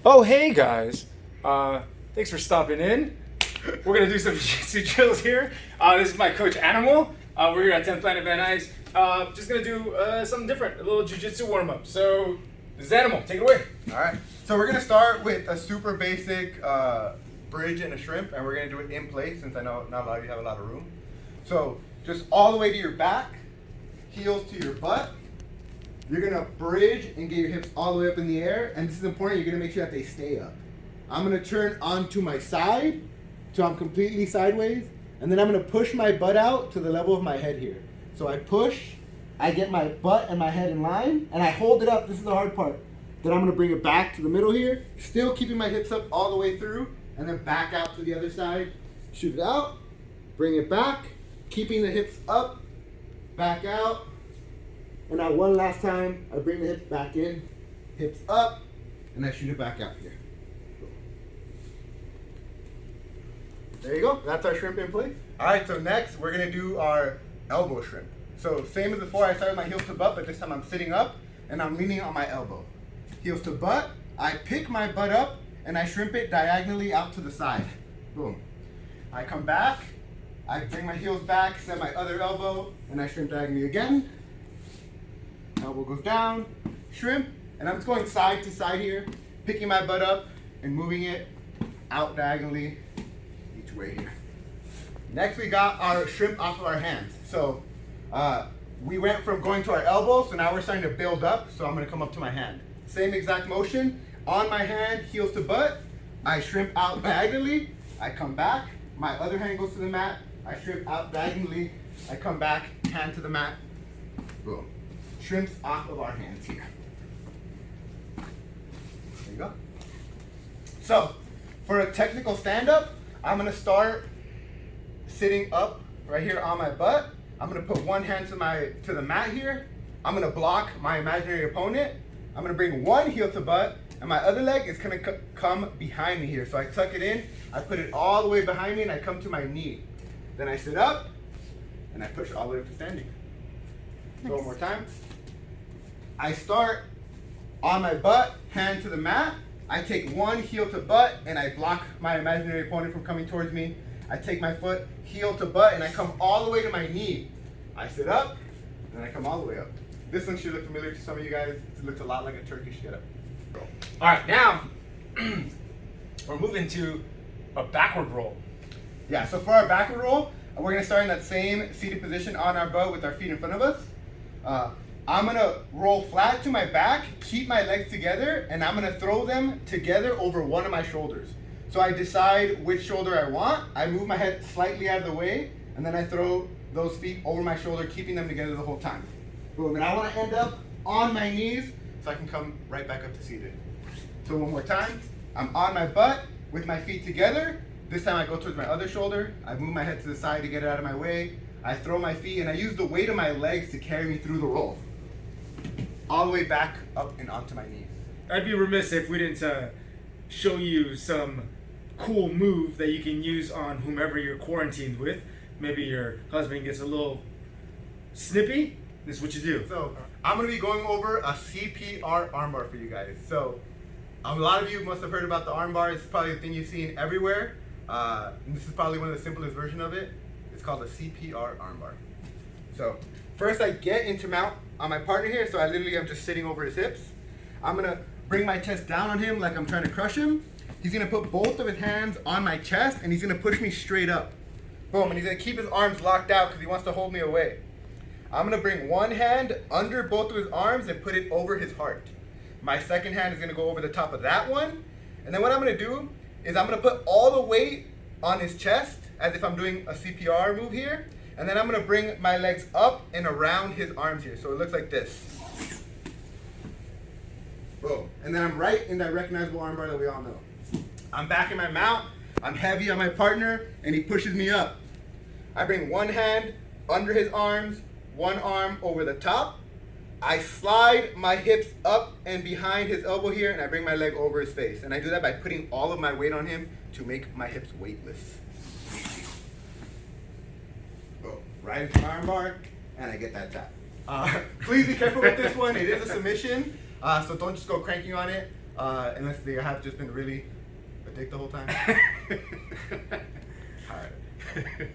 Oh, hey guys. Thanks for stopping in. We're gonna do some jiu-jitsu drills here. This is my coach Animal. We're here at 10 Planet Van Nuys. Just gonna do something different, a little jiu-jitsu warm up. So, this is Animal, take it away. All right, so we're gonna start with a super basic bridge and a shrimp, and we're gonna do it in place since I know not a lot of you have a lot of room. So just all the way to your back, heels to your butt. You're gonna bridge and get your hips all the way up in the air, and this is important, you're gonna make sure that they stay up. I'm gonna turn onto my side, so I'm completely sideways, and then I'm gonna push my butt out to the level of my head here. So I push, I get my butt and my head in line, and I hold it up, this is the hard part. Then I'm gonna bring it back to the middle here, still keeping my hips up all the way through, and then back out to the other side, shoot it out, bring it back, keeping the hips up, back out. And now one last time, I bring the hips back in, hips up, and I shoot it back out here. There you go, that's our shrimp in place. All right, so next we're gonna do our elbow shrimp. So same as before, I started my heels to butt, but this time I'm sitting up and I'm leaning on my elbow. Heels to butt, I pick my butt up and I shrimp it diagonally out to the side. Boom. I come back, I bring my heels back, set my other elbow, and I shrimp diagonally again. Elbow goes down, shrimp, and I'm just going side to side here, picking my butt up and moving it out diagonally each way here. Next we got our shrimp off of our hands. So we went from going to our elbow, so now we're starting to build up, so I'm gonna come up to my hand. Same exact motion, on my hand, heels to butt, I shrimp out diagonally, I come back, my other hand goes to the mat, I shrimp out diagonally, I come back, hand to the mat, boom. Shrimps off of our hands here. There you go. So, for a technical stand-up, I'm gonna start sitting up right here on my butt. I'm gonna put one hand to the mat here. I'm gonna block my imaginary opponent. I'm gonna bring one heel to butt, and my other leg is gonna come behind me here. So I tuck it in, I put it all the way behind me, and I come to my knee. Then I sit up, and I push all the way up to standing. So one more time. I start on my butt, hand to the mat. I take one heel to butt and I block my imaginary opponent from coming towards me. I take my foot, heel to butt, and I come all the way to my knee. I sit up, and I come all the way up. This one should look familiar to some of you guys. It looks a lot like a Turkish get-up. All right, now we're moving to a backward roll. Yeah, so for our backward roll, we're gonna start in that same seated position on our butt with our feet in front of us. I'm gonna roll flat to my back, keep my legs together, and I'm gonna throw them together over one of my shoulders. So I decide which shoulder I want, I move my head slightly out of the way, and then I throw those feet over my shoulder, keeping them together the whole time. Boom, and I wanna end up on my knees so I can come right back up to seated. So one more time, I'm on my butt with my feet together. This time I go towards my other shoulder, I move my head to the side to get it out of my way, I throw my feet, and I use the weight of my legs to carry me through the roll. All the way back up and onto my knees. I'd be remiss if we didn't show you some cool move that you can use on whomever you're quarantined with. Maybe your husband gets a little snippy. This is what you do. So I'm gonna be going over a CPR armbar for you guys. So a lot of you must have heard about the armbar. It's probably the thing you've seen everywhere. And this is probably one of the simplest version of it. It's called a CPR armbar. So first I get into mount on my partner here, so I literally am just sitting over his hips. I'm gonna bring my chest down on him like I'm trying to crush him. He's gonna put both of his hands on my chest and he's gonna push me straight up. Boom, and he's gonna keep his arms locked out because he wants to hold me away. I'm gonna bring one hand under both of his arms and put it over his heart. My second hand is gonna go over the top of that one. And then what I'm gonna do is I'm gonna put all the weight on his chest as if I'm doing a CPR move here. And then I'm gonna bring my legs up and around his arms here. So it looks like this. Boom. And then I'm right in that recognizable armbar that we all know. I'm back in my mount. I'm heavy on my partner and he pushes me up. I bring one hand under his arms, one arm over the top. I slide my hips up and behind his elbow here and I bring my leg over his face. And I do that by putting all of my weight on him to make my hips weightless. Right into my armbar, and I get that tap. Please be careful with this one. It is a submission, so don't just go cranking on it. unless they have just been really a dick the whole time. All right.